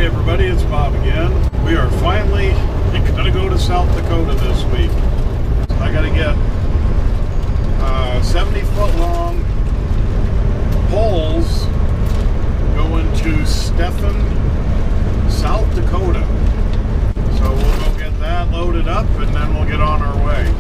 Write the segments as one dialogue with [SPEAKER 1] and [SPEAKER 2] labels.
[SPEAKER 1] Hey everybody, it's Bob again. We are finally going to go to South Dakota this week. I got to get 70-foot long poles going to Stephen, South Dakota. So we'll go get that loaded up and then we'll get on our way.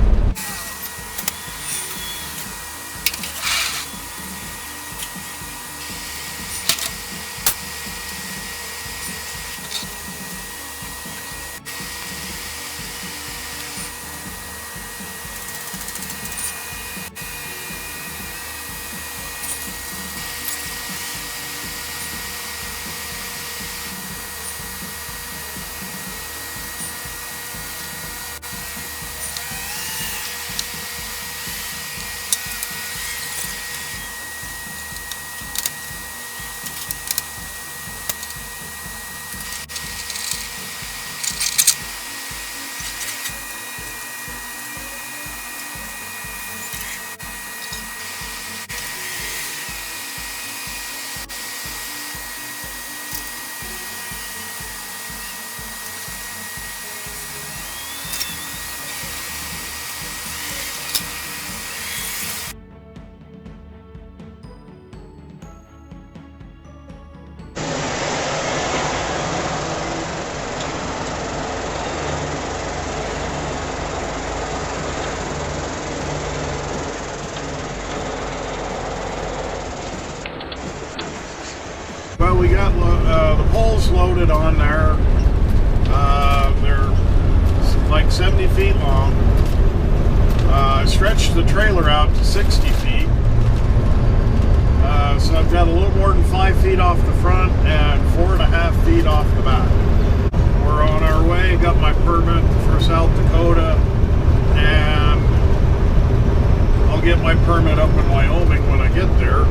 [SPEAKER 1] Well, we got the poles loaded on there. They're like 70 feet long. I stretched the trailer out to 60 feet. So I've got a little more than 5 feet off the front and 4.5 feet off the back. We're on our way. Got my permit for South Dakota, and I'll get my permit up in Wyoming when I get there.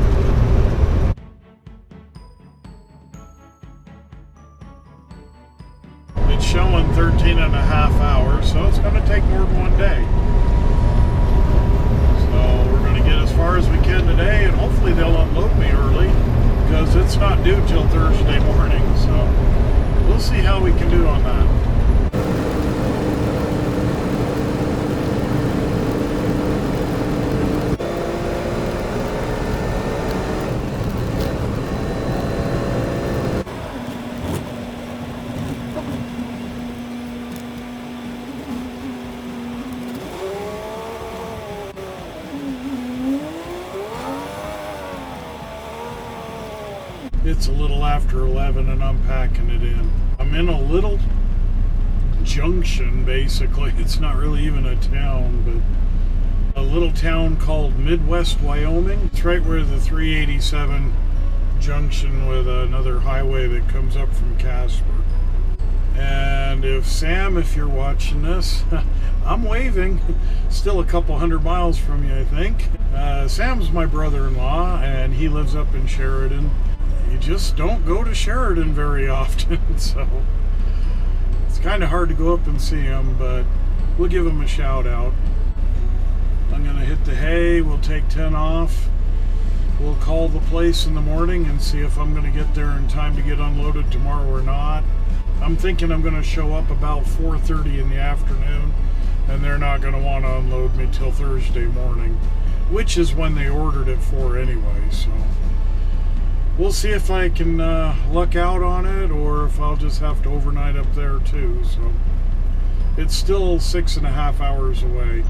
[SPEAKER 1] It's showing 13 and a half hours, so it's going to take more than one day. So we're going to get as far as we can today, and hopefully they'll unload me early, because it's not due till Thursday morning. So we'll see how we can do on that. It's a little after 11 and I'm packing it in. I'm in a little junction, basically. It's not really even a town, but a little town called Midwest, Wyoming. It's right where the 387 junction with another highway that comes up from Casper. And if you're watching this, I'm waving. Still a couple hundred miles from you, I think. Sam's my brother-in-law, and he lives up in Sheridan. You just don't go to Sheridan very often, so it's kind of hard to go up and see him, but we'll give him a shout out. I'm going to hit the hay, we'll take 10 off, we'll call the place in the morning and see if I'm going to get there in time to get unloaded tomorrow or not. I'm thinking I'm going to show up about 4:30 in the afternoon, and they're not going to want to unload me till Thursday morning, which is when they ordered it for anyway, so we'll see if I can luck out on it, or if I'll just have to overnight up there too. So it's still 6.5 hours away.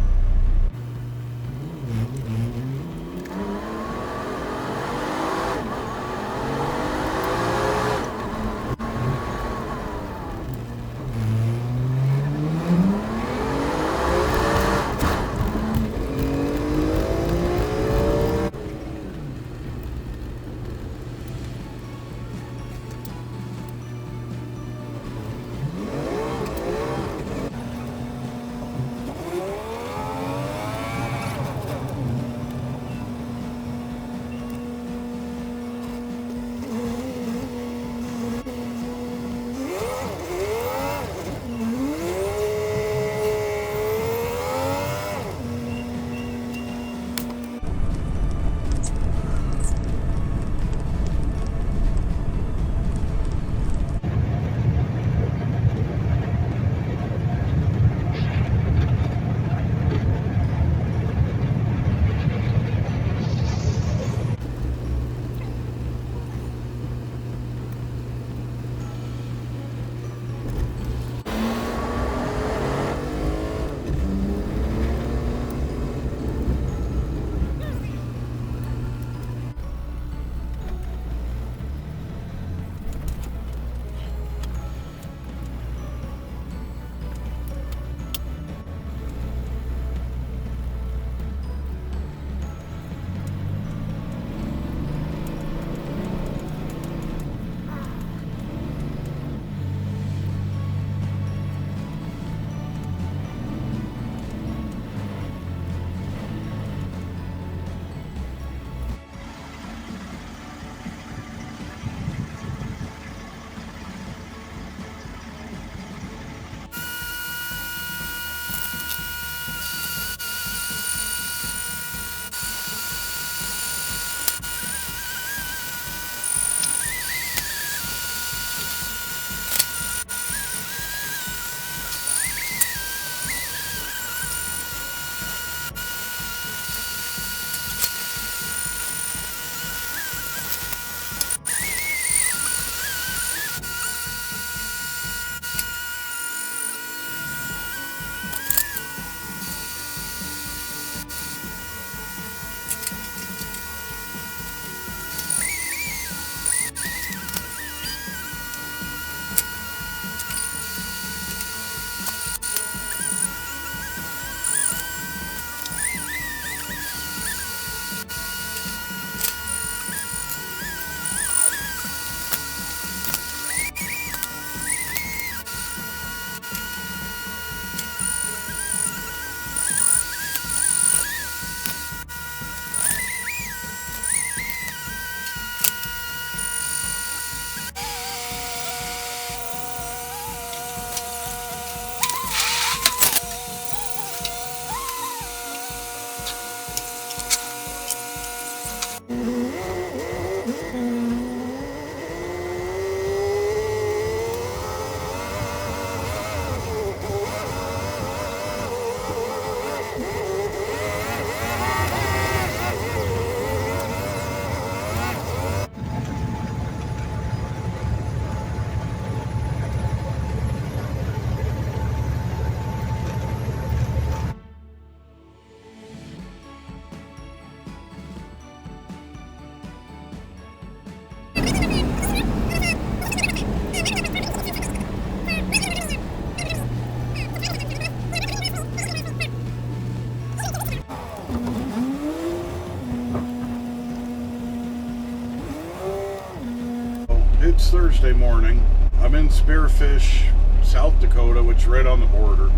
[SPEAKER 1] It's Thursday morning. I'm in Spearfish, South Dakota, which is right on the border.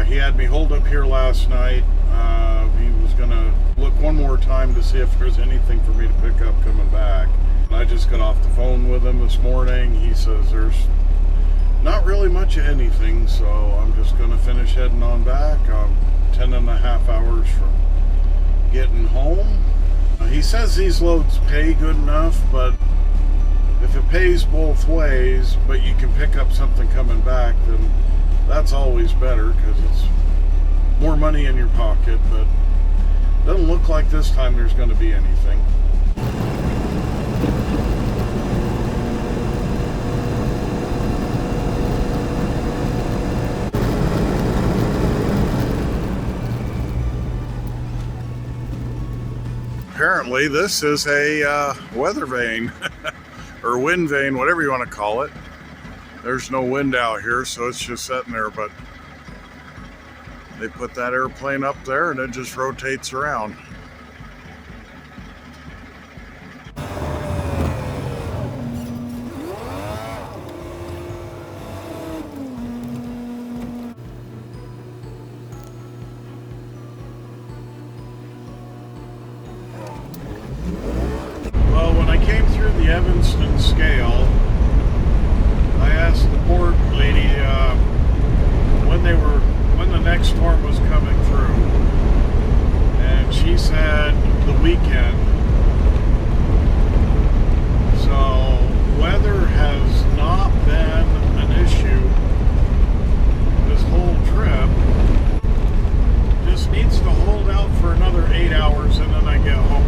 [SPEAKER 1] He had me hold up here last night. He was going to look one more time to see if there's anything for me to pick up coming back. And I just got off the phone with him this morning. He says there's not really much of anything, so I'm just going to finish heading on back. I'm 10.5 hours from getting home. He says these loads pay good enough, but if it pays both ways, but you can pick up something coming back, then that's always better because it's more money in your pocket. But it doesn't look like this time there's going to be anything. Apparently this is a weather vane or wind vane, whatever you want to call it. There's no wind out here, so it's just sitting there, but they put that airplane up there and it just rotates around. Well, when I came through the Evanston scale, I asked the port lady when the next storm was coming through, and she said the weekend. So weather has not been an issue this whole trip. Just needs to hold out for another 8 hours and then I get home.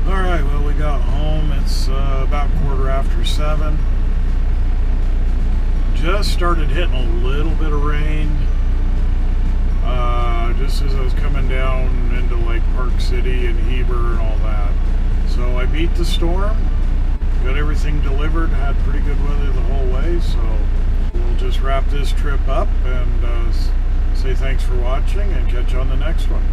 [SPEAKER 1] Alright, well, we got home. It's about 7:15. Just started hitting a little bit of rain just as I was coming down into like Park City and Heber and all that. So I beat the storm, got everything delivered, had pretty good weather the whole way. So we'll just wrap this trip up and say thanks for watching and catch you on the next one.